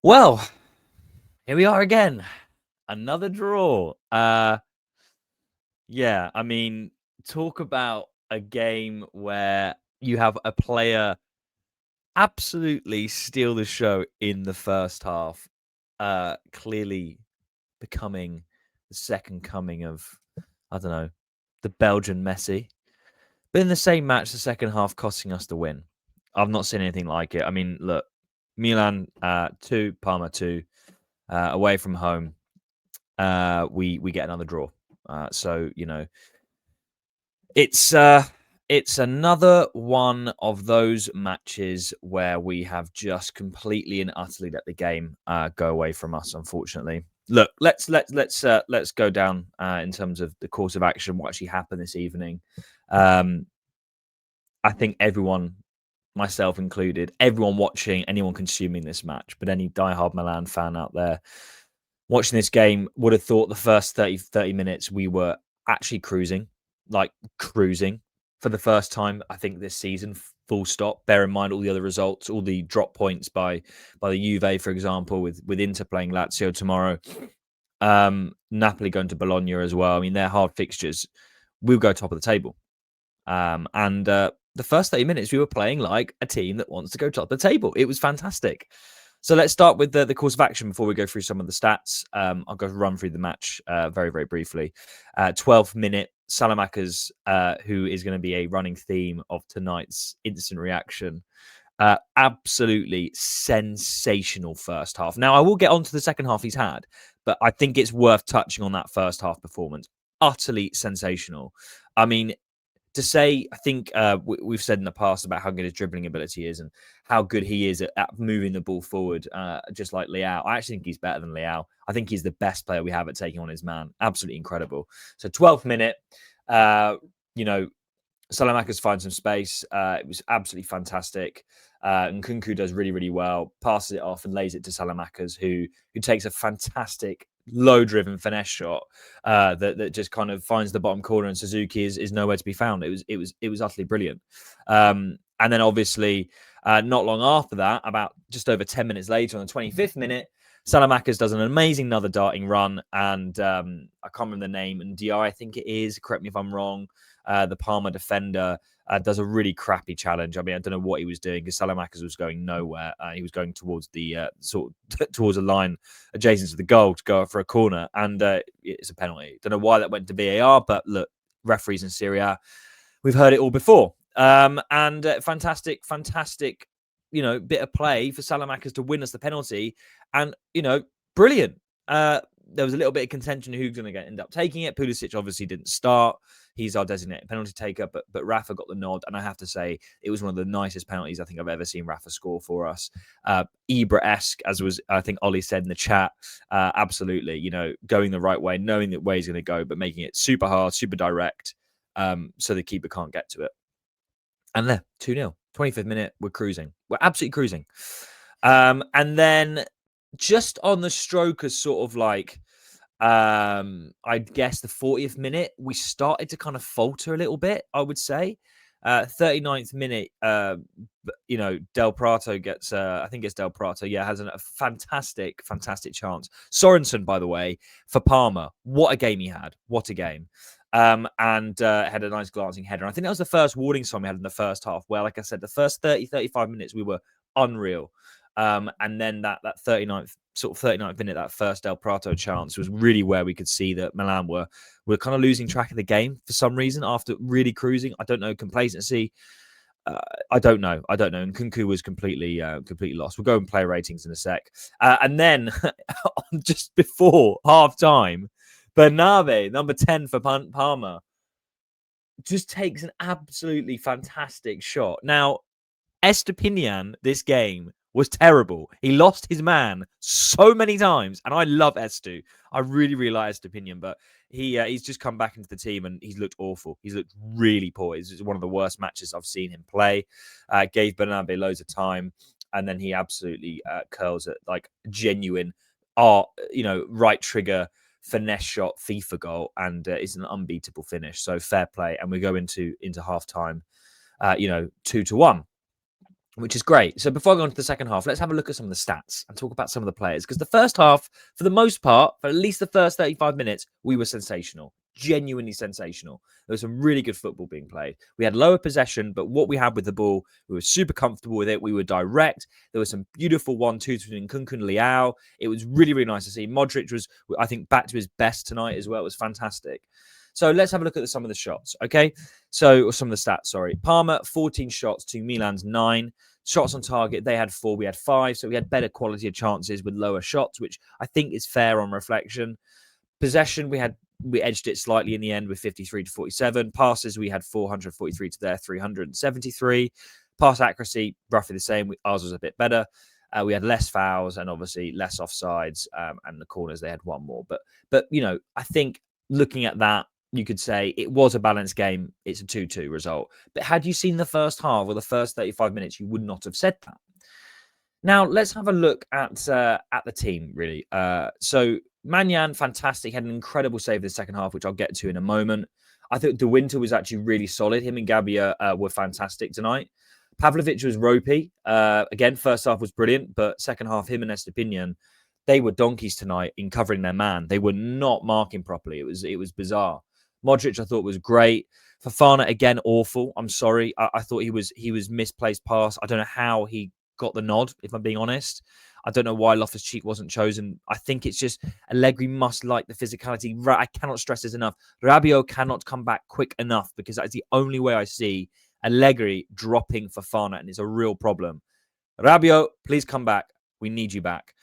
Well, here we are again. Another draw. Yeah, I mean, talk about a game where you have a player absolutely steal the show in the first half. Clearly becoming the second coming of, I don't know, the Belgian Messi. But in the same match, the second half costing us the win. I've not seen anything like it. I mean, look, Milan 2, Parma 2, away from home. We get another draw. So it's it's another one of those matches where we have just completely and utterly let the game go away from us. Unfortunately, look, let's go down in terms of the course of action. What actually happened this evening? Um, I think everyone, myself included, everyone watching, anyone consuming this match, but any diehard Milan fan out there watching this game would have thought the first 30 minutes we were actually cruising, like cruising for the first time, I think, this season, full stop. Bear in mind all the other results, all the drop points by the Juve, for example, with Inter playing Lazio tomorrow. Napoli going to Bologna as well. I mean, they're hard fixtures. We'll go top of the table. And the first 30 minutes, we were playing like a team that wants to go top of the table. It was fantastic. So let's start with the course of action before we go through some of the stats. I'll go run through the match very, very briefly. 12th minute, Salamakers, who is going to be a running theme of tonight's instant reaction. Absolutely sensational first half. Now, I will get on to the second half he's had, but I think it's worth touching on that first half performance. Utterly sensational. I mean, to say, I think we've said in the past about how good his dribbling ability is and how good he is at moving the ball forward, just like Leao. I actually think he's better than Leao. I think he's the best player we have at taking on his man. Absolutely incredible. So 12th minute, you know, Salamakers finds some space. It was absolutely fantastic. And Nkunku does really, really well, passes it off and lays it to Salamakers, who takes a fantastic low-driven finesse shot that just kind of finds the bottom corner, and Suzuki is nowhere to be found. It was utterly brilliant. And then obviously, not long after that, about just over 10 minutes later, on the 25th minute, Salamakers does an amazing another darting run, and I can't remember the name. And Di, I think it is. Correct me if I'm wrong. The Parma defender does a really crappy challenge. I mean, I don't know what he was doing because Salamakers was going nowhere. He was going towards the towards a line adjacent to the goal to go for a corner, and it's a penalty. Don't know why that went to VAR, but look, referees in Serie A, we've heard it all before. And fantastic, bit of play for Salamakers to win us the penalty, and brilliant. There was a little bit of contention who's going to end up taking it. Pulisic obviously didn't start. He's our designated penalty taker, but Rafa got the nod, and I have to say it was one of the nicest penalties I think I've ever seen Rafa score for us. Ibra-esque, as was I think Ollie said in the chat. Absolutely, going the right way, knowing that way he's going to go, but making it super hard, super direct, so the keeper can't get to it. And there, 2-0, 25th minute, we're cruising. We're absolutely cruising. And then just on the stroke of sort of like, I guess the 40th minute, we started to kind of falter a little bit, I would say. 39th minute, Del Prato gets, I think it's Del Prato, has a fantastic chance. Sorensen, by the way, for Parma. What a game he had. What a game. And had a nice glancing header. And I think that was the first warning sign we had in the first half, where, like I said, the first 35 minutes, we were unreal. And then that 39th minute, that first Del Prato chance was really where we could see that Milan were kind of losing track of the game for some reason after really cruising. I don't know, complacency. I don't know. And Nkunku was completely lost. We'll go and player ratings in a sec. And then just before half time, Bernabe, number 10 for Parma, just takes an absolutely fantastic shot. Now, Estepinian, this game, was terrible. He lost his man so many times, and I love Estu. I really, really like Estepinian, but he's just come back into the team, and he's looked awful. He's looked really poor. It's one of the worst matches I've seen him play. Gave Bernabe loads of time, and then he absolutely curls it like genuine right trigger finesse shot FIFA goal, and it's an unbeatable finish. So fair play, and we go into half time 2-1. which is great. So before I go on to the second half, let's have a look at some of the stats and talk about some of the players. Because the first half, for the most part, for at least the first 35 minutes, we were sensational. Genuinely sensational. There was some really good football being played. We had lower possession, but what we had with the ball, we were super comfortable with it. We were direct. There was some beautiful 1-2s between Kunku and Leao. It was really, really nice to see. Modric was, I think, back to his best tonight as well. It was fantastic. So let's have a look at some of the shots, okay? Or some of the stats, sorry. Parma, 14 shots to Milan's 9. Shots on target, they had 4, we had 5. So we had better quality of chances with lower shots, which I think is fair on reflection. Possession, we edged it slightly in the end with 53 to 47. Passes, we had 443 to their 373. Pass accuracy, roughly the same. Ours was a bit better. We had less fouls and obviously less offsides, and the corners, they had one more. But I think looking at that, you could say it was a balanced game. It's a 2-2 result. But had you seen the first half or the first 35 minutes, you would not have said that. Now, let's have a look at the team, really. So, Maignan, fantastic. Had an incredible save in the second half, which I'll get to in a moment. I think De Winter was actually really solid. Him and Gabbia were fantastic tonight. Pavlovic was ropey. Again, first half was brilliant, but second half, him and Estepinian, they were donkeys tonight in covering their man. They were not marking properly. It was bizarre. Modric, I thought, was great. Fofana, again, awful. I'm sorry. I thought he was misplaced pass. I don't know how he got the nod, if I'm being honest. I don't know why Loftus-Cheek wasn't chosen. I think it's just Allegri must like the physicality. I cannot stress this enough. Rabiot cannot come back quick enough because that is the only way I see Allegri dropping Fofana, and it's a real problem. Rabiot, please come back. We need you back.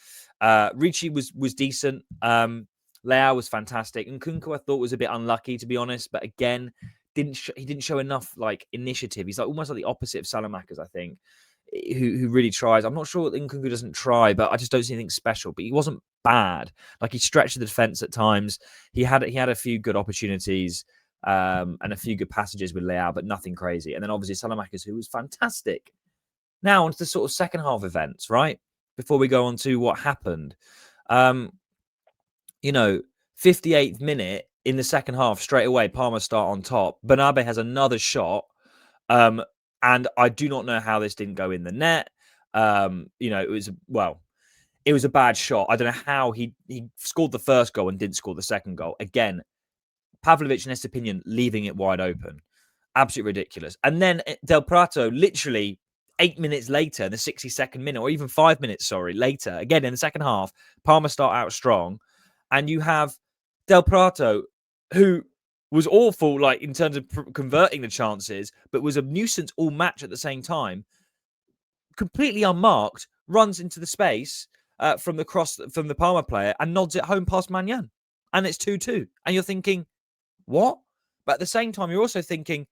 Ricci was decent. Leao was fantastic, and Kunku I thought was a bit unlucky, to be honest. But again, he didn't show enough like initiative. He's like almost like the opposite of Salamakers, I think, who really tries. I'm not sure that Kunku doesn't try, but I just don't see anything special. But he wasn't bad. Like he stretched the defense at times. He had a few good opportunities and a few good passages with Leao, but nothing crazy. And then obviously Salamakers, who was fantastic. Now onto the sort of second half events, right? Before we go on to what happened. 58th minute in the second half, straight away, Parma start on top. Bernabe has another shot. And I do not know how this didn't go in the net. It was a bad shot. I don't know how he scored the first goal and didn't score the second goal. Again, Pavlovic and Estepinian leaving it wide open. Absolutely ridiculous. And then Del Prato, literally 8 minutes later, the 62nd minute, or even 5 minutes, later, again in the second half, Parma start out strong. And you have Del Prato, who was awful, like in terms of converting the chances, but was a nuisance all match at the same time. Completely unmarked, runs into the space from the Parma player and nods it home past Maignan. And it's 2-2. And you're thinking, what? But at the same time, you're also thinking,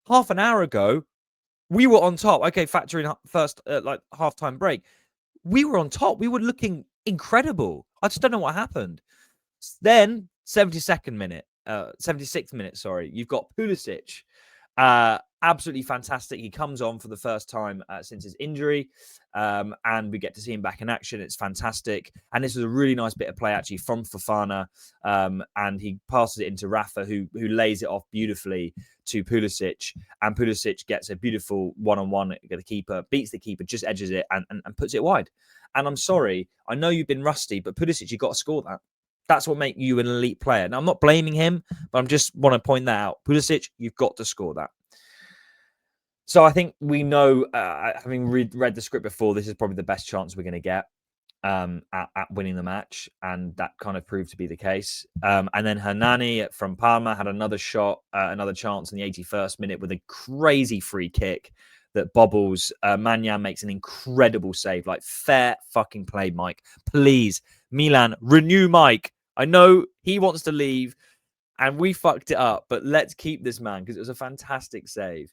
half an hour ago, we were on top. Okay, factor in first halftime break. We were on top. We were looking incredible. I just don't know what happened. Then 76th minute, you've got Pulisic. Absolutely fantastic. He comes on for the first time since his injury, and we get to see him back in action. It's fantastic. And this was a really nice bit of play actually from Fofana, and he passes it into Rafa, who lays it off beautifully to Pulisic, and Pulisic gets a beautiful one-on-one at the keeper, beats the keeper, just edges it and puts it wide. And I'm sorry, I know you've been rusty, but Pulisic, you've got to score that. That's what makes you an elite player. Now, I'm not blaming him, but I'm just want to point that out. Pulisic, you've got to score that. So I think we know, having read the script before, this is probably the best chance we're going to get at winning the match. And that kind of proved to be the case. And then Hernani from Parma had another shot, another chance in the 81st minute with a crazy free kick that bobbles. Maignan makes an incredible save. Like, fair fucking play, Mike. Please, Milan, renew Mike. I know he wants to leave and we fucked it up, but let's keep this man because it was a fantastic save.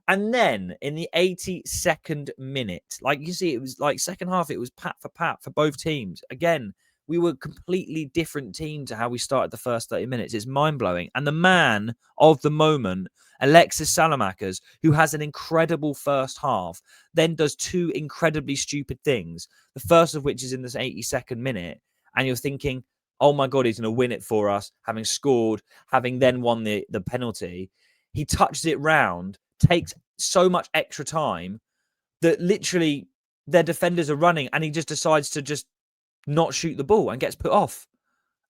And then in the 82nd minute, like you see, it was like second half, it was pat for both teams. Again, we were a completely different team to how we started the first 30 minutes. It's mind-blowing. And the man of the moment, Alexis Salamakers, who has an incredible first half, then does two incredibly stupid things. The first of which is in this 82nd minute. And you're thinking, oh my God, he's going to win it for us, having scored, having then won the penalty. He touches it round, takes so much extra time, that literally their defenders are running and he just decides to just not shoot the ball and gets put off.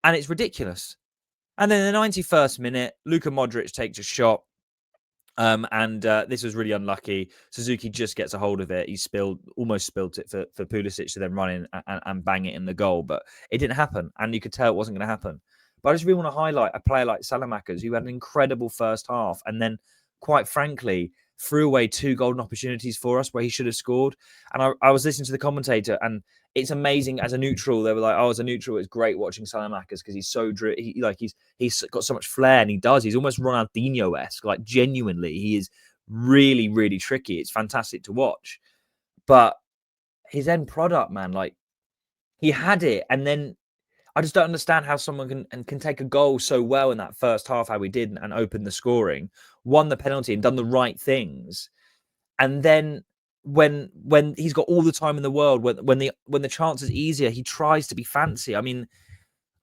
And it's ridiculous. And then in the 91st minute, Luka Modric takes a shot. And this was really unlucky. Suzuki just gets a hold of it. He almost spilled it for Pulisic to then run in and bang it in the goal. But it didn't happen. And you could tell it wasn't going to happen. But I just really want to highlight a player like Salamakers, who had an incredible first half. And then, quite frankly, threw away 2 golden opportunities for us where he should have scored. And I was listening to the commentator, and it's amazing as a neutral. They were like, "Oh, as a neutral, it's great watching Salamakers because he's so he's got so much flair, and he does. He's almost Ronaldinho-esque. Like genuinely, he is really, really tricky. It's fantastic to watch. But his end product, man, like he had it, and then I just don't understand how someone can take a goal so well in that first half, how we did, and open the scoring, won the penalty, and done the right things, and then when he's got all the time in the world, when the chance is easier, he tries to be fancy. I mean,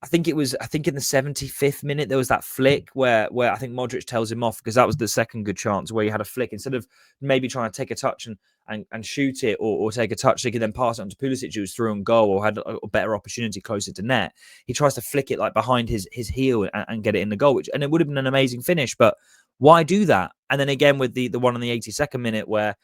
I think in the 75th minute there was that flick where I think Modric tells him off, because that was the second good chance where he had a flick instead of maybe trying to take a touch and shoot it, or take a touch so he could then pass it on to Pulisic, who was through on goal or had a better opportunity closer to net. He tries to flick it like behind his heel and get it in the goal, and it would have been an amazing finish. But why do that? And then again with the one on the 82nd minute where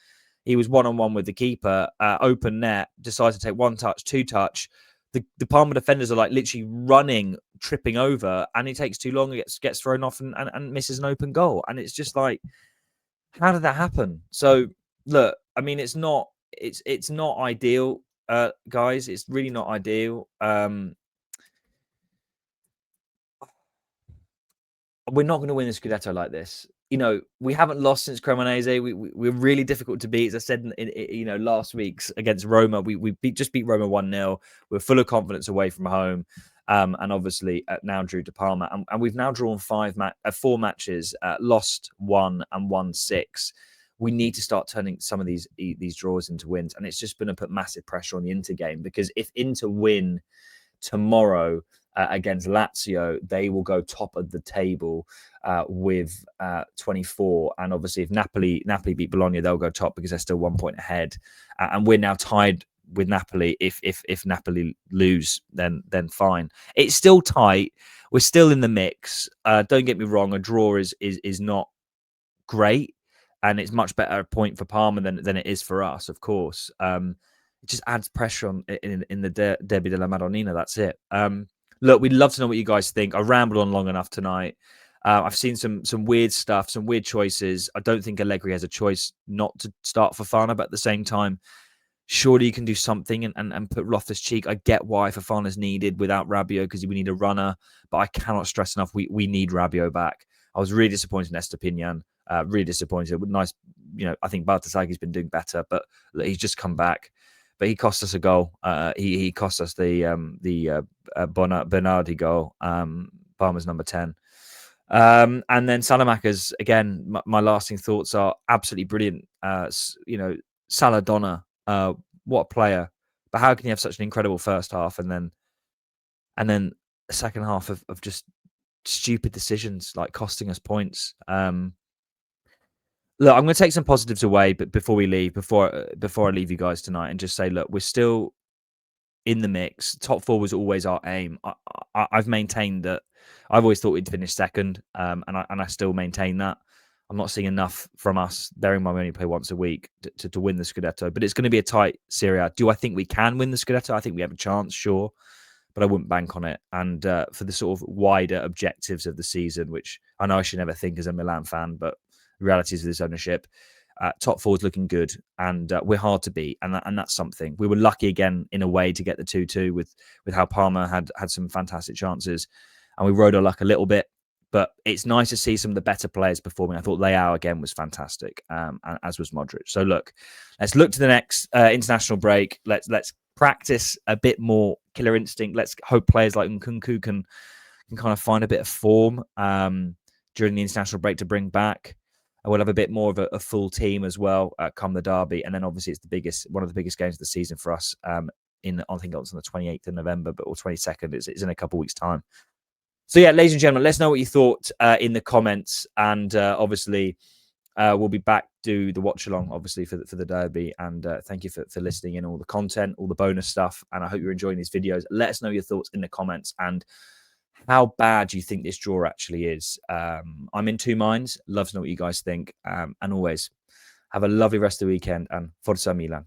he was one-on-one with the keeper, open net, decides to take one touch, two touch. The Parma defenders are like literally running, tripping over, and he takes too long, gets thrown off and misses an open goal. And it's just like, how did that happen? So look, I mean, it's not ideal, guys. It's really not ideal. We're not going to win the Scudetto like this. You know, we haven't lost since Cremonese. We're really difficult to beat. As I said, last week's against Roma, we just beat Roma 1-0. We're full of confidence away from home, and obviously now drew to Parma, and we've now drawn 4 matches, lost 1 and won 6. We need to start turning some of these draws into wins, and it's just going to put massive pressure on the Inter game, because if Inter win tomorrow against Lazio, they will go top of the table with 24. And obviously, if Napoli beat Bologna, they'll go top because they're still 1 point ahead. And we're now tied with Napoli. If Napoli lose, then fine. It's still tight. We're still in the mix. Don't get me wrong. A draw is not great, and it's much better a point for Parma than it is for us, of course. It just adds pressure on in the Derby della Madonnina. That's it. Look, we'd love to know what you guys think. I rambled on long enough tonight. I've seen some weird stuff, some weird choices. I don't think Allegri has a choice not to start Fofana, but at the same time, surely you can do something and put Loftus-Cheek. I get why Fofana's needed without Rabiot, because we need a runner, but I cannot stress enough, we need Rabiot back. I was really disappointed in Estepinian. Really disappointed. Nice, I think Baltasagi's been doing better, but he's just come back. But he cost us a goal. He cost us the Bernardi goal. Parma's number 10. And then Salamakers, again, my lasting thoughts are absolutely brilliant. Saladonna, what a player. But how can you have such an incredible first half and then a second half of just stupid decisions, like costing us points? Look, I'm going to take some positives away, but before we leave, before I leave you guys tonight, and just say, look, we're still in the mix. Top 4 was always our aim. I've maintained that. I've always thought we'd finish second, and I still maintain that. I'm not seeing enough from us, bearing in mind we only play once a week, to win the Scudetto. But it's going to be a tight Serie A. Do I think we can win the Scudetto? I think we have a chance, sure, but I wouldn't bank on it. And for the sort of wider objectives of the season, which I know I should never think as a Milan fan, but the realities of this ownership, top 4 is looking good, and we're hard to beat, and that's something. We were lucky again in a way to get the 2-2 with how Parma had some fantastic chances, and we rode our luck a little bit. But it's nice to see some of the better players performing. I thought Leao again was fantastic, as was Modric. So look, let's look to the next international break. Let's practice a bit more killer instinct. Let's hope players like Nkunku can kind of find a bit of form during the international break to bring back. And we'll have a bit more of a full team as well come the derby. And then obviously it's one of the biggest games of the season for us. I think it's on the 28th of November, or 22nd. It's in a couple of weeks' time. So yeah, ladies and gentlemen, let's know what you thought in the comments. And obviously, We'll be back, do the watch along, obviously, for the derby. And thank you for listening in all the content, all the bonus stuff. And I hope you're enjoying these videos. Let us know your thoughts in the comments and how bad do you think this draw actually is. I'm in two minds. Love to know what you guys think. And always have a lovely rest of the weekend and Forza Milan.